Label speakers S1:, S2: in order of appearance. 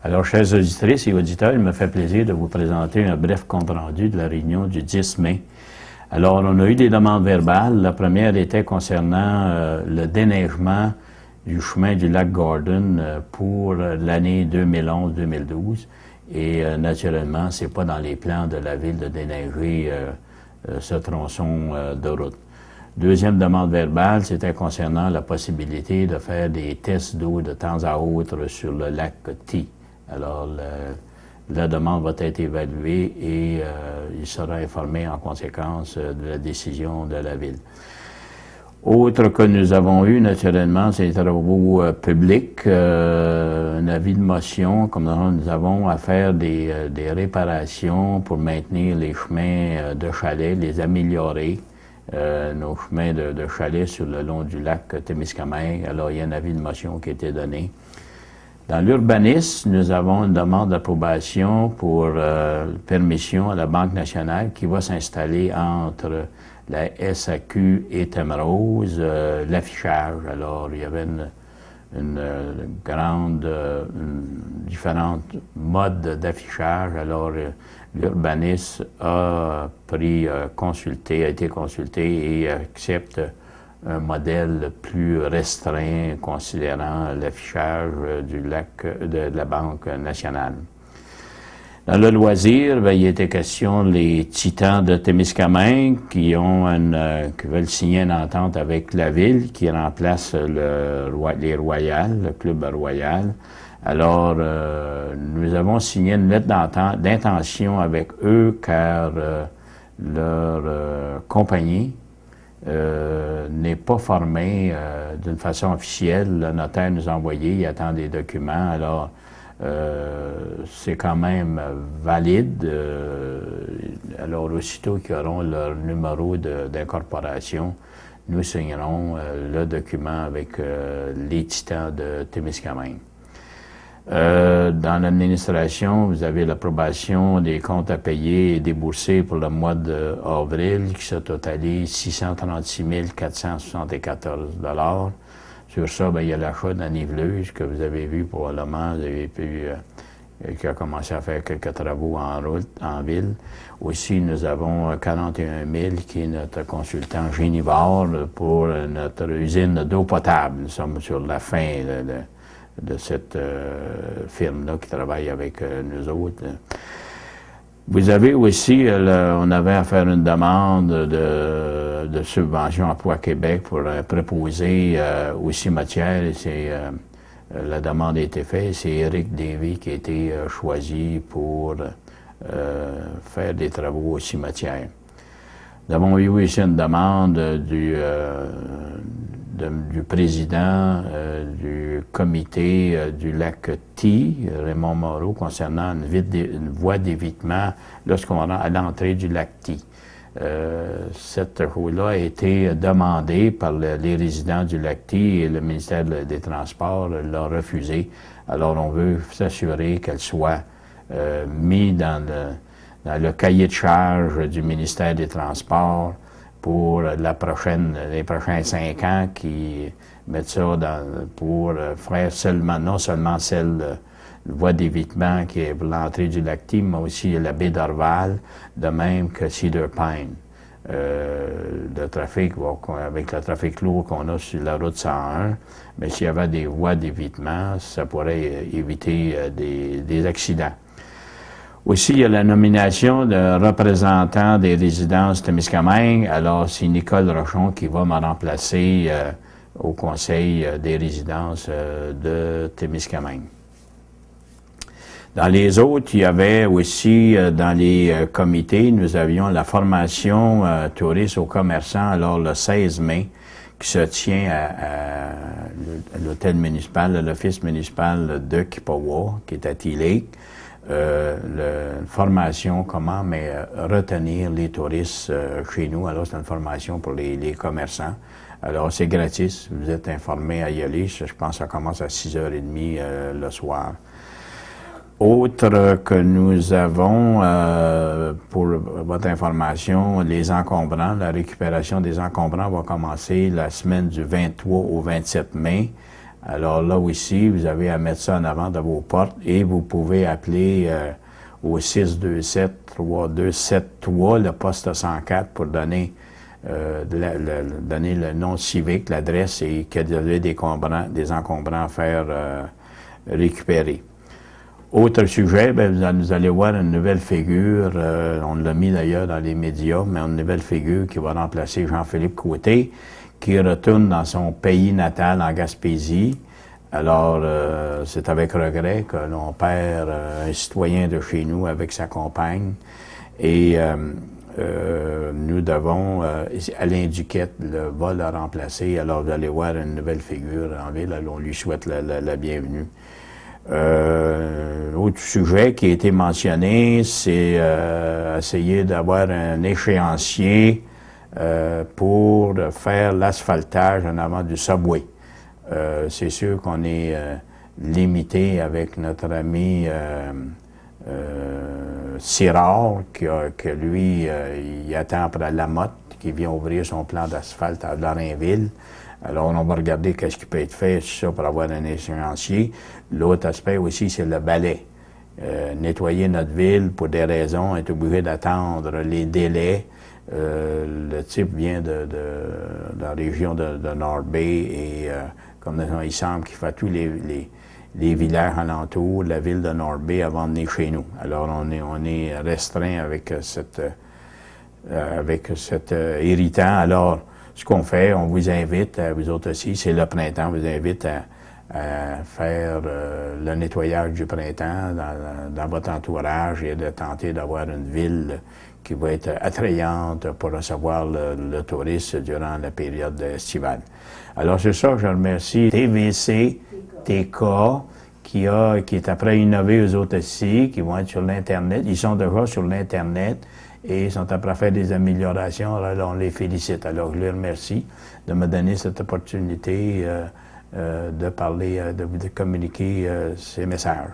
S1: Alors, chères auditrices et auditeurs, il me fait plaisir de vous présenter un bref compte-rendu de la réunion du 10 mai. Alors, on a eu des demandes verbales. La première était concernant le déneigement du chemin du lac Gordon pour l'année 2011-2012. Et naturellement, c'est pas dans les plans de la ville de déneiger ce tronçon de route. Deuxième demande verbale, c'était concernant la possibilité de faire des tests d'eau de temps à autre sur le lac T. Alors, la demande va être évaluée et il sera informé en conséquence de la décision de la Ville. Autre que nous avons eu, naturellement, c'est les travaux publics, un avis de motion, comme nous avons à faire des réparations pour maintenir les chemins de chalet, les améliorer, nos chemins de chalet sur le long du lac Témiscamingue. Alors, il y a un avis de motion qui a été donné. Dans l'urbanisme, nous avons une demande d'approbation pour permission à la Banque nationale qui va s'installer entre la SAQ et Thème-Rose, l'affichage. Alors, il y avait différents modes d'affichage. Alors, l'urbanisme a été consulté et accepte un modèle plus restreint considérant l'affichage du lac de la Banque nationale. Dans le loisir, il était question les Titans de Témiscamingue qui veulent signer une entente avec la ville qui remplace les Royales, le club Royal. Alors, nous avons signé une lettre d'intention avec eux car leur compagnie n'est pas formé d'une façon officielle. Le notaire nous a envoyé, il attend des documents. Alors, c'est quand même valide. Alors, aussitôt qu'ils auront leur numéro d'incorporation, nous signerons le document avec les Titans de Témiscamingue. Dans l'administration, vous avez l'approbation des comptes à payer et déboursés pour le mois d'avril qui se totalise 636 474 $. Sur ça, il y a l'achat d'un niveleuse que vous avez vu probablement, vous avez pu, qui a commencé à faire quelques travaux en ville. Aussi, nous avons 41 000 qui est notre consultant Génivore pour notre usine d'eau potable. Nous sommes sur la fin de cette firme-là qui travaille avec nous autres. Vous avez aussi, on avait à faire une demande de subvention Emploi Québec pour préposer au cimetière. La demande a été faite. C'est Éric Davy qui a été choisi pour faire des travaux au cimetière. Nous avons eu aussi une demande du président du comité du lac T, Raymond Moreau, concernant une voie d'évitement lorsqu'on rentre à l'entrée du lac T. Cette voie-là a été demandée par les résidents du lac T et le ministère des Transports l'a refusé. Alors, on veut s'assurer qu'elle soit mise dans le cahier de charge du ministère des Transports pour les prochains 5 ans, qui mettent ça pour faire non seulement celle voie d'évitement qui est pour l'entrée du lac T, mais aussi la baie d'Orval, de même que Cedar Pine. Le trafic, avec le trafic lourd qu'on a sur la route 101, mais s'il y avait des voies d'évitement, ça pourrait éviter des accidents. Aussi, il y a la nomination de représentants des résidences Témiscamingue. Alors, c'est Nicole Rochon qui va me remplacer au Conseil des résidences de Témiscamingue. Dans les autres, il y avait aussi, dans les comités, nous avions la formation tourisme aux commerçants, alors le 16 mai, qui se tient à l'hôtel municipal, l'office municipal de Kippawa, qui est à T-Lake. Formation, comment retenir les touristes chez nous. Alors, c'est une formation pour les commerçants. Alors, c'est gratis. Vous êtes informé à y aller. Je pense que ça commence à 6h30 le soir. Autre que nous avons, pour votre information, les encombrants, la récupération des encombrants va commencer la semaine du 23 au 27 mai. Alors là aussi, vous avez à mettre ça en avant de vos portes et vous pouvez appeler au 627-3273, le poste 104, pour donner le nom civique, l'adresse et qu'il y avait des encombrants à faire récupérer. Autre sujet, vous allez voir une nouvelle figure, on l'a mis d'ailleurs dans les médias, mais une nouvelle figure qui va remplacer Jean-Philippe Côté, qui retourne dans son pays natal en Gaspésie. Alors, c'est avec regret que l'on perd un citoyen de chez nous avec sa compagne. Et nous devons, Alain Duquette va le remplacer. Alors, vous allez voir une nouvelle figure en ville. Alors, on lui souhaite la bienvenue. Autre sujet qui a été mentionné, c'est essayer d'avoir un échéancier pour faire l'asphaltage en avant du subway. C'est sûr qu'on est limité avec notre ami Sirard, que lui, il attend après Lamotte, qui vient ouvrir son plan d'asphalte à Lorrainville. Alors, on va regarder qu'est-ce qui peut être fait, ça, pour avoir un échéancier. L'autre aspect aussi, c'est le balai. Nettoyer notre ville, pour des raisons, on est obligé d'attendre les délais. Le type vient de la région de North Bay et comme il semble qu'il fait tous les villages alentours de la ville de North Bay avant de venir chez nous. Alors, on est restreint avec cet irritant. Alors, ce qu'on fait, on vous invite, vous autres aussi, c'est le printemps, on vous invite à faire le nettoyage du printemps dans votre entourage et de tenter d'avoir une ville qui va être attrayante pour recevoir le tourisme durant la période estivale. Alors, c'est ça que je remercie TVC, TK, qui est après innover eux autres aussi, qui vont être sur l'Internet. Ils sont déjà sur l'Internet et ils sont après à faire des améliorations. Alors, on les félicite. Alors, je les remercie de me donner cette opportunité de parler, de communiquer ces messages.